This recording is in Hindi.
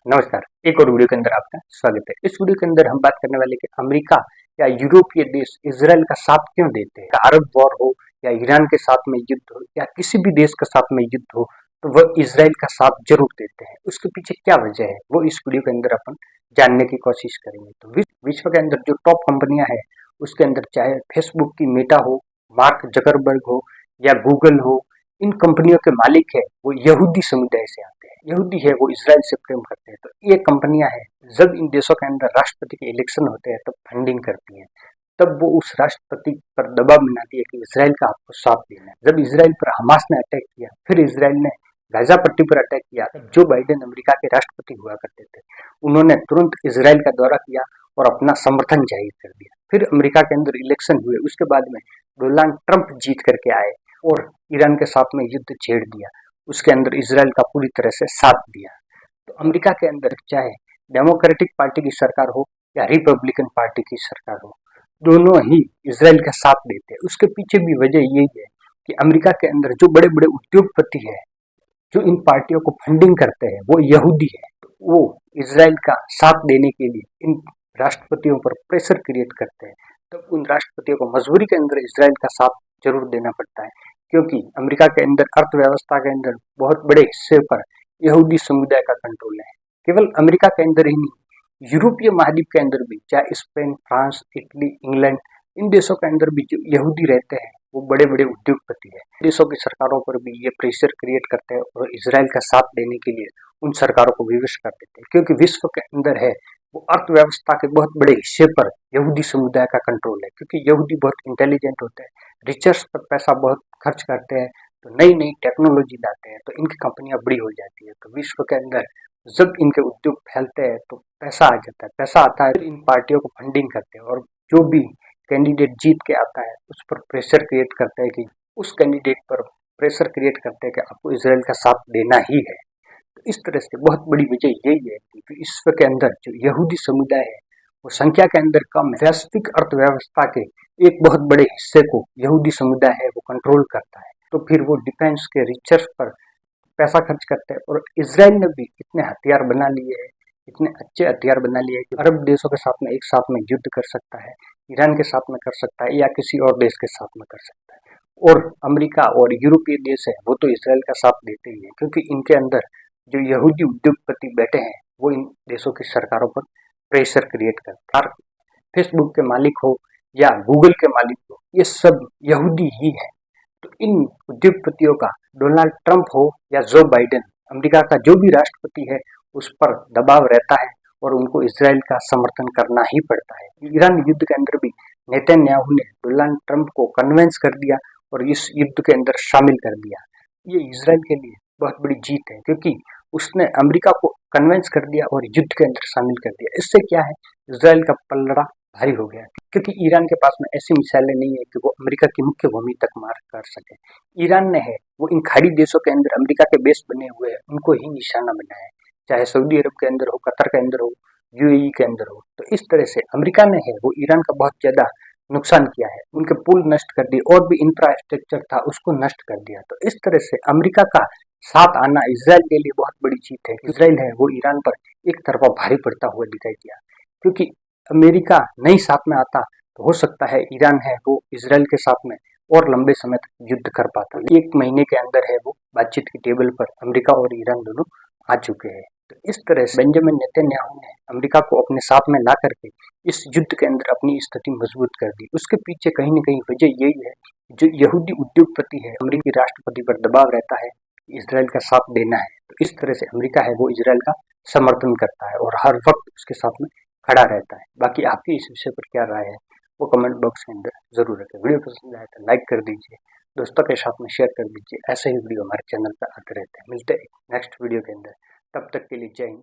नमस्कार। एक और वीडियो के अंदर आपका स्वागत है। इस वीडियो के अंदर हम बात करने वाले कि अमेरिका या यूरोपीय देश इजराइल का साथ क्यों देते हैं। अरब वॉर हो या ईरान के साथ में युद्ध हो या किसी भी देश के साथ में युद्ध हो तो वह इजराइल का साथ जरूर देते हैं। उसके पीछे क्या वजह है वो इस वीडियो के अंदर अपन जानने की कोशिश करेंगे। तो विश्व के अंदर जो टॉप कंपनियां हैं उसके अंदर चाहे फेसबुक की मेटा हो, मार्क जकरबर्ग हो या गूगल हो, इन कंपनियों के मालिक है वो यहूदी समुदाय से आते हैं। यहूदी है वो इजराइल से प्रेम करते हैं। तो ये कंपनियां हैं जब इन देशों के अंदर राष्ट्रपति के इलेक्शन होते हैं तब फंडिंग करती हैं। तब वो उस राष्ट्रपति पर दबाव बनाती है कि इजराइल का आपको साथ देना है। जब इजराइल पर हमास ने अटैक किया, फिर इजराइल ने गाजा पट्टी पर अटैक किया, जो बाइडेन अमेरिका के राष्ट्रपति हुआ करते थे उन्होंने तुरंत इजराइल का दौरा किया और अपना समर्थन जाहिर कर दिया। फिर अमेरिका के अंदर इलेक्शन हुए, उसके बाद में डोनाल्ड ट्रंप जीत करके आए और ईरान के साथ में युद्ध छेड़ दिया। उसके अंदर इजराइल का पूरी तरह से साथ दिया। तो अमेरिका के अंदर चाहे डेमोक्रेटिक पार्टी की सरकार हो या रिपब्लिकन पार्टी की सरकार हो, दोनों ही इजराइल का साथ देते हैं। उसके पीछे भी वजह यही है कि अमेरिका के अंदर जो बड़े बड़े उद्योगपति है जो इन पार्टियों को फंडिंग करते हैं वो यहूदी है। तो वो इजराइल का साथ देने के लिए इन राष्ट्रपतियों पर प्रेशर क्रिएट करते हैं। तब उन राष्ट्रपतियों को मजबूरी के अंदर इजराइल का साथ जरूर देना पड़ता है, क्योंकि अमेरिका के अंदर अर्थव्यवस्था के अंदर बहुत बड़े हिस्से पर यहूदी समुदाय का कंट्रोल है। केवल अमेरिका के अंदर ही नहीं, यूरोपीय महाद्वीप के अंदर भी, चाहे स्पेन, फ्रांस, इटली, इंग्लैंड, इन देशों के अंदर भी जो यहूदी रहते हैं वो बड़े बड़े उद्योगपति है। देशों की सरकारों पर भी ये प्रेशर क्रिएट करते हैं और इजराइल का साथ देने के लिए उन सरकारों को विवश कर देते हैं, क्योंकि विश्व के अंदर है वो अर्थव्यवस्था के बहुत बड़े हिस्से पर यहूदी समुदाय का कंट्रोल है। क्योंकि यहूदी बहुत इंटेलिजेंट होते हैं, रिसर्च पर पैसा बहुत खर्च करते हैं, तो नई नई टेक्नोलॉजी लाते हैं, तो इनकी कंपनियां बड़ी हो जाती है। तो विश्व के अंदर जब इनके उद्योग फैलते हैं तो पैसा आ जाता है, पैसा आता है तो इन पार्टियों को फंडिंग करते हैं और जो भी कैंडिडेट जीत के आता है उस पर प्रेशर क्रिएट करते हैं कि उस कैंडिडेट पर प्रेशर क्रिएट करते हैं कि आपको इजराइल का साथ देना ही है। तो इस तरह से बहुत बड़ी वजह यही है कि विश्व के अंदर जो यहूदी समुदाय है वो संख्या के अंदर कम, वैश्विक अर्थव्यवस्था के एक बहुत बड़े हिस्से को यहूदी समुदाय है वो कंट्रोल करता है। तो फिर वो डिफेंस के रिसर्च पर पैसा खर्च करते हैं और इजराइल ने भी इतने हथियार बना लिए हैं, इतने अच्छे हथियार बना लिए हैं कि अरब देशों के साथ में एक साथ में युद्ध कर सकता है, ईरान के साथ में कर सकता है या किसी और देश के साथ में कर सकता है। और अमेरिका और यूरोपीय देश है वो तो इजराइल का साथ देते ही है, क्योंकि इनके अंदर जो यहूदी उद्योगपति बैठे हैं वो इन देशों की सरकारों पर प्रेशर क्रिएट करते हैं। फेसबुक के मालिक हो या गूगल के मालिक हो, ये सब यहूदी ही है। तो इन उद्योगपतियों का डोनाल्ड ट्रंप हो या जो बाइडेन, अमेरिका का जो भी राष्ट्रपति है उस पर दबाव रहता है और उनको इजराइल का समर्थन करना ही पड़ता है। ईरान युद्ध के अंदर भी नेतन्याहू ने डोनाल्ड ट्रंप को कन्विंस कर दिया और इस युद्ध के अंदर शामिल कर दिया। ये इजराइल के लिए बहुत बड़ी जीत है, क्योंकि उसने अमेरिका को कन्विंस कर दिया और युद्ध के अंदर शामिल कर दिया। इससे क्या है, इजराइल का पलड़ा भारी हो गया, क्योंकि ईरान के पास में ऐसी मिसाइलें नहीं है कि वो अमेरिका की मुख्य भूमि तक मार कर सके। ईरान ने है वो इन खाड़ी देशों के अंदर अमेरिका के बेस बने हुए हैं उनको ही निशाना बनाया है, चाहे सऊदी अरब के अंदर हो, कतर के अंदर हो, यूएई के अंदर हो। तो इस तरह से अमेरिका ने है वो ईरान का बहुत ज्यादा नुकसान किया है, उनके पुल नष्ट कर दिए और भी इंफ्रास्ट्रक्चर था उसको नष्ट कर दिया। तो इस तरह से अमेरिका का साथ आना इजराइल के लिए बहुत बड़ी जीत है। इजराइल है वो ईरान पर एक तरफा भारी पड़ता हुआ दिखाई दिया, क्योंकि अमेरिका नहीं साथ में आता तो हो सकता है ईरान है वो इजराइल के साथ में और लंबे समय तक युद्ध कर पाता। एक महीने के अंदर है वो बातचीत की टेबल पर अमेरिका और ईरान दोनों आ चुके हैं। तो इस तरह से बेंजामिन नेतन्याहू ने अमेरिका को अपने साथ में ला करके इस युद्ध के अंदर अपनी स्थिति मजबूत कर दी। उसके पीछे कहीं न कहीं वजह यही है, जो यहूदी उद्योगपति है अमेरिकी राष्ट्रपति पर दबाव रहता है इजराइल का साथ देना है। तो इस तरह से अमेरिका है वो इजराइल का समर्थन करता है और हर वक्त उसके साथ में खड़ा रहता है। बाकी आपकी इस विषय पर क्या राय है वो कमेंट बॉक्स के अंदर जरूर रखें। वीडियो पसंद आए तो लाइक कर दीजिए, दोस्तों के साथ में शेयर कर दीजिए। ऐसे ही वीडियो हमारे चैनल पर आते रहते हैं। मिलते हैं नेक्स्ट वीडियो के अंदर, तब तक के लिए जय हिंद।